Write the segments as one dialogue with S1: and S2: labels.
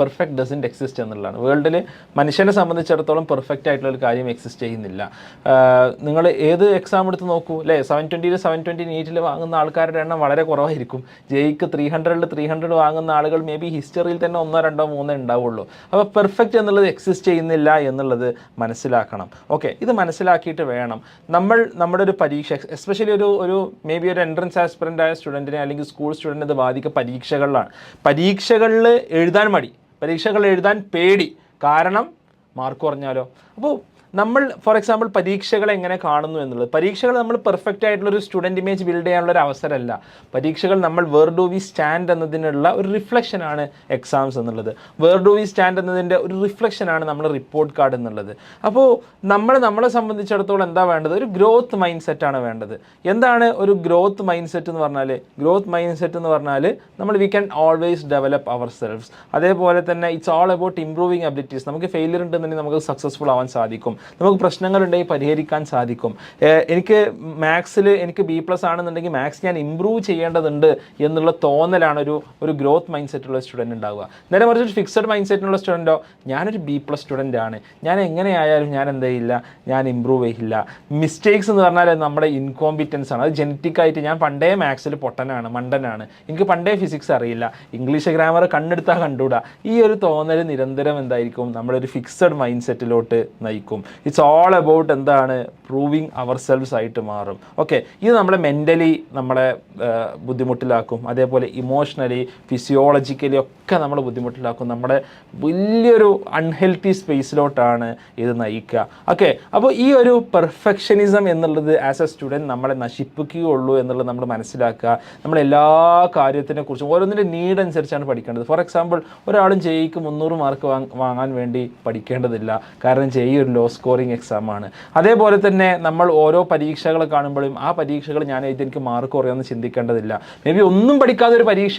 S1: Perfect doesn't exist എന്നുള്ളതാണ്. വേൾഡിൽ മനുഷ്യനെ സംബന്ധിച്ചിടത്തോളം പെർഫെക്റ്റ് ആയിട്ടുള്ള ഒരു കാര്യം എക്സിസ്റ്റ് ചെയ്യുന്നില്ല. നിങ്ങൾ ഏത് എക്സാം എടുത്ത് നോക്കൂ അല്ലേ, 720 720 നീറ്റിൽ വാങ്ങുന്ന ആൾക്കാരുടെ എണ്ണം വളരെ കുറവായിരിക്കും. ജെയ്ക്ക് 300 വാങ്ങുന്ന ആളുകൾ മേ ബി ഹിസ്റ്ററിയിൽ തന്നെ 1 2 3 ഉണ്ടാവുള്ളൂ. അപ്പോൾ പെർഫെക്റ്റ് എന്നുള്ളത് എക്സിസ്റ്റ് ചെയ്യുന്നില്ല എന്നുള്ളത് മനസ്സിലാക്കണം. ഓക്കെ, ഇത് മനസ്സിലാക്കിയിട്ട് വേണം നമ്മൾ നമ്മുടെ ഒരു പരീക്ഷ, എസ്പെഷ്യലി ഒരു മേ ബി ഒരു എൻട്രൻസ് ആസ്പിറൻ്റ് ആയ സ്റ്റുഡൻറ്റിനെ അല്ലെങ്കിൽ സ്കൂൾ സ്റ്റുഡൻറ്റിനെ ഇത് ബാധിക്കുക പരീക്ഷകളിലാണ്. പരീക്ഷകളിൽ എഴുതാൻ മടി, പരീക്ഷകൾ എഴുതാൻ പേടി, കാരണം മാർക്ക് കുറഞ്ഞാലോ. അപ്പോൾ നമ്മൾ ഫോർ എക്സാമ്പിൾ പരീക്ഷകൾ എങ്ങനെ കാണുന്നു എന്നുള്ളത്, പരീക്ഷകൾ നമ്മൾ പെർഫെക്റ്റ് ആയിട്ടുള്ളൊരു സ്റ്റുഡൻറ്റ് ഇമേജ് ബിൽഡ് ചെയ്യാനുള്ളൊരു അവസരമല്ല. പരീക്ഷകൾ നമ്മൾ വേർ ഡു വി സ്റ്റാൻഡ് എന്നതിനുള്ള ഒരു റിഫ്ലക്ഷനാണ് എക്സാംസ് എന്നുള്ളത്. വേർ ഡു വി സ്റ്റാൻഡ് എന്നതിൻ്റെ ഒരു റിഫ്ലക്ഷനാണ് നമ്മുടെ റിപ്പോർട്ട് കാർഡ് എന്നുള്ളത്. അപ്പോൾ നമ്മളെ സംബന്ധിച്ചിടത്തോളം എന്താ വേണ്ടത്? ഒരു ഗ്രോത്ത് മൈൻഡ് സെറ്റാണ് വേണ്ടത്. എന്താണ് ഒരു ഗ്രോത്ത് മൈൻഡ് സെറ്റ് എന്ന് പറഞ്ഞാൽ? ഗ്രോത്ത് മൈൻഡ് സെറ്റ് എന്ന് പറഞ്ഞാൽ നമ്മൾ we can always develop ourselves. അതേപോലെ തന്നെ it's all about improving abilities. നമുക്ക് ഫെയിലിയർ ഉണ്ടെന്നുണ്ടെങ്കിൽ നമുക്ക് സക്സസ്ഫുൾ ആവാൻ സാധിക്കും, നമുക്ക് പ്രശ്നങ്ങളുണ്ടെങ്കിൽ പരിഹരിക്കാൻ സാധിക്കും. എനിക്ക് മാത്സിൽ എനിക്ക് B+ ആണെന്നുണ്ടെങ്കിൽ മാത്സ് ഞാൻ ഇമ്പ്രൂവ് ചെയ്യേണ്ടതുണ്ട് എന്നുള്ള തോന്നലാണ് ഒരു ഗ്രോത്ത് മൈൻഡ് സെറ്റുള്ള സ്റ്റുഡൻറ്റ് ഉണ്ടാവുക. നേരെ മറിച്ച് ഒരു ഫിക്സഡ് മൈൻഡ് സെറ്റിനുള്ള സ്റ്റുഡൻറ്റോ, ഞാനൊരു B+ സ്റ്റുഡൻ്റ് ആണ്, ഞാൻ എങ്ങനെയായാലും ഞാൻ എന്ത് ചെയ്യില്ല, ഞാൻ ഇമ്പ്രൂവ് ചെയ്യില്ല. മിസ്റ്റേക്സ് എന്ന് പറഞ്ഞാൽ നമ്മുടെ ഇൻകോമ്പിറ്റൻസ് ആണ്. അത് ജനറ്റിക്കായിട്ട് ഞാൻ പണ്ടേ മാത്സിൽ പൊട്ടനാണ്, മണ്ടനാണ്, എനിക്ക് പണ്ടേ ഫിസിക്സ് അറിയില്ല, ഇംഗ്ലീഷ് ഗ്രാമർ കണ്ണെടുത്താൽ കണ്ടുകൂടാ, ഈ ഒരു തോന്നൽ നിരന്തരം എന്തായിരിക്കും നമ്മളൊരു ഫിക്സഡ് മൈൻഡ് സെറ്റിലോട്ട് നയിക്കും. ഇറ്റ്സ് ഓൾ അബൌട്ട് എന്താണ്, പ്രൂവിങ് അവർ സെൽവ്സ് ആയിട്ട് മാറും. ഓക്കെ, ഇത് നമ്മളെ മെൻ്റലി നമ്മളെ ബുദ്ധിമുട്ടിലാക്കും, അതേപോലെ ഇമോഷണലി ഫിസിയോളജിക്കലി ഒക്കെ നമ്മളെ ബുദ്ധിമുട്ടിലാക്കും, നമ്മുടെ വലിയൊരു അൺഹെൽത്തി സ്പേസിലോട്ടാണ് ഇത് നയിക്കുക. ഓക്കെ, അപ്പോൾ ഈ ഒരു പെർഫെക്ഷനിസം എന്നുള്ളത് ആസ് എ സ്റ്റുഡൻറ്റ് നമ്മളെ നശിപ്പിക്കുകയുള്ളൂ എന്നുള്ളത് നമ്മൾ മനസ്സിലാക്കുക. നമ്മളെല്ലാ കാര്യത്തിനെ കുറിച്ചും ഓരോന്നിൻ്റെ നീഡ് അനുസരിച്ചാണ് പഠിക്കേണ്ടത്. ഫോർ എക്സാമ്പിൾ, ഒരാളും ജെയ്ക്ക് 300 മാർക്ക് വാങ്ങാൻ വേണ്ടി പഠിക്കേണ്ടതില്ല, കാരണം ജെയ് ഒരു ലോ സ്കോറിങ് എക്സാമാണ്. അതേപോലെ തന്നെ നമ്മൾ ഓരോ പരീക്ഷകൾ കാണുമ്പോഴും ആ പരീക്ഷകൾ ഞാൻ എഴുതി എനിക്ക് മാർക്ക് കുറയുമെന്ന് ചിന്തിക്കേണ്ടതില്ല. മേ ബി ഒന്നും പഠിക്കാതെ ഒരു പരീക്ഷ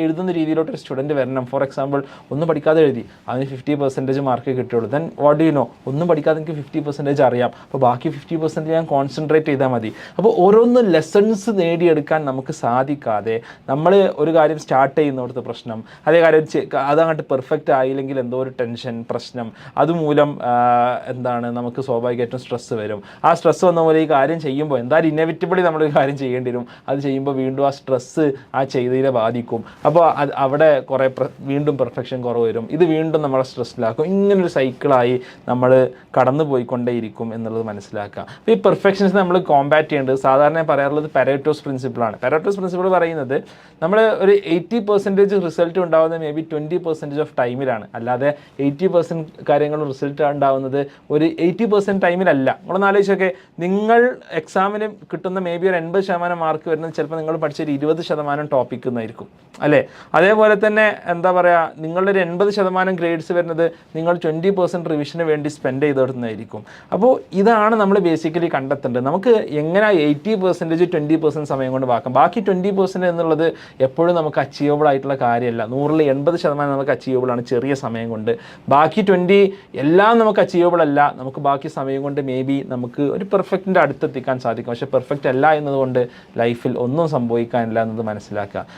S1: എഴുതുന്ന രീതിയിലോട്ട് ഒരു സ്റ്റുഡൻറ്റ് വരണം. ഫോർ എക്സാമ്പിൾ, ഒന്നും പഠിക്കാതെ എഴുതി, അതിന് 50% മാർക്ക് കിട്ടുള്ളൂ. Then what do you know, ഒന്നും പഠിക്കാതെ എനിക്ക് 50% അറിയാം, അപ്പോൾ ബാക്കി 50% ഞാൻ കോൺസെൻട്രേറ്റ് ചെയ്താൽ മതി. അപ്പോൾ ഓരോന്ന് ലെസൺസ് നേടിയെടുക്കാൻ നമുക്ക് സാധിക്കാതെ നമ്മൾ ഒരു കാര്യം സ്റ്റാർട്ട് ചെയ്യുന്നിടത്ത് പ്രശ്നം, അതേ കാര്യം അതങ്ങോട്ട് പെർഫെക്റ്റ് ആയില്ലെങ്കിൽ എന്തോ ഒരു ടെൻഷൻ പ്രശ്നം, അതുമൂലം എന്താണ് നമുക്ക് സ്വാഭാവികമായിട്ടും സ്ട്രെസ്സ് വരും. ആ സ്ട്രെസ്സ് വന്ന പോലെ ഈ കാര്യം ചെയ്യുമ്പോൾ എന്തായാലും ഇന്നെവിറ്റബിളി നമ്മളൊരു കാര്യം ചെയ്യേണ്ടി വരും. അത് ചെയ്യുമ്പോൾ വീണ്ടും ആ സ്ട്രെസ്സ് ആ ചെയ്തതിനെ ബാധിക്കും. അപ്പോൾ അവിടെ കുറേ വീണ്ടും പെർഫെക്ഷൻ കുറവ് വരും, ഇത് വീണ്ടും നമ്മളെ സ്ട്രെസ്സിലാക്കും. ഇങ്ങനൊരു സൈക്കിളായി നമ്മൾ കടന്നു പോയിക്കൊണ്ടേയിരിക്കും എന്നുള്ളത് മനസ്സിലാക്കുക. അപ്പോൾ ഈ പെർഫെക്ഷൻസ് നമ്മൾ കോമ്പാറ്റ് ചെയ്യേണ്ടത് സാധാരണ പറയാറുള്ളത് പാരറ്റോസ് പ്രിൻസിപ്പിളാണ്. പാരറ്റോസ് പ്രിൻസിപ്പിൾ പറയുന്നത് നമ്മൾ ഒരു 80% റിസൾട്ട് ഉണ്ടാകുന്നത് മേ ബി 20% ഓഫ് ടൈമിലാണ്, അല്ലാതെ 80% കാര്യങ്ങളും റിസൾട്ട് ഉണ്ടാകുന്നത് ഒരു 80% ടൈമിലല്ല. നമ്മളൊന്ന് ആലോചിച്ചൊക്കെ, നിങ്ങൾ എക്സാമിന് കിട്ടുന്ന മേ ബി ഒരു 80% മാർക്ക് വരുന്നത് ചിലപ്പോൾ നിങ്ങൾ പഠിച്ചൊരു 20% ടോപ്പിക് എന്നായിരിക്കും അല്ലേ. അതേപോലെ തന്നെ എന്താ പറയുക, നിങ്ങളുടെ ഒരു 80% ഗ്രേഡ്സ് വരുന്നത് നിങ്ങൾ 20% റിവിഷന് വേണ്ടി സ്പെൻഡ് ചെയ്തിടുന്നതായിരിക്കും. അപ്പോൾ ഇതാണ് നമ്മൾ ബേസിക്കലി കണ്ടെത്തേണ്ടത്. നമുക്ക് എങ്ങനെ 80% 20% സമയം കൊണ്ട് ബാക്കി 20% എന്നുള്ളത് എപ്പോഴും നമുക്ക് അച്ചീവബിൾ ആയിട്ടുള്ള കാര്യമല്ല. 100ൽ 80% നമുക്ക് അച്ചീവബിൾ ആണ് ചെറിയ സമയം കൊണ്ട്. ബാക്കി 20 എല്ലാം നമുക്ക് അച്ചീവബിൾ അല്ല. നമുക്ക് ബാക്കി സമയം കൊണ്ട് മേ ബി നമുക്ക് ഒരു പെർഫെക്റ്റിൻ്റെ അടുത്തെത്തിക്കാൻ സാധിക്കും. പക്ഷേ പെർഫെക്റ്റ് അല്ല എന്നതുകൊണ്ട് ലൈഫിൽ ഒന്നും സംഭവിക്കാനില്ല എന്നത് മനസ്സിലാക്കുക.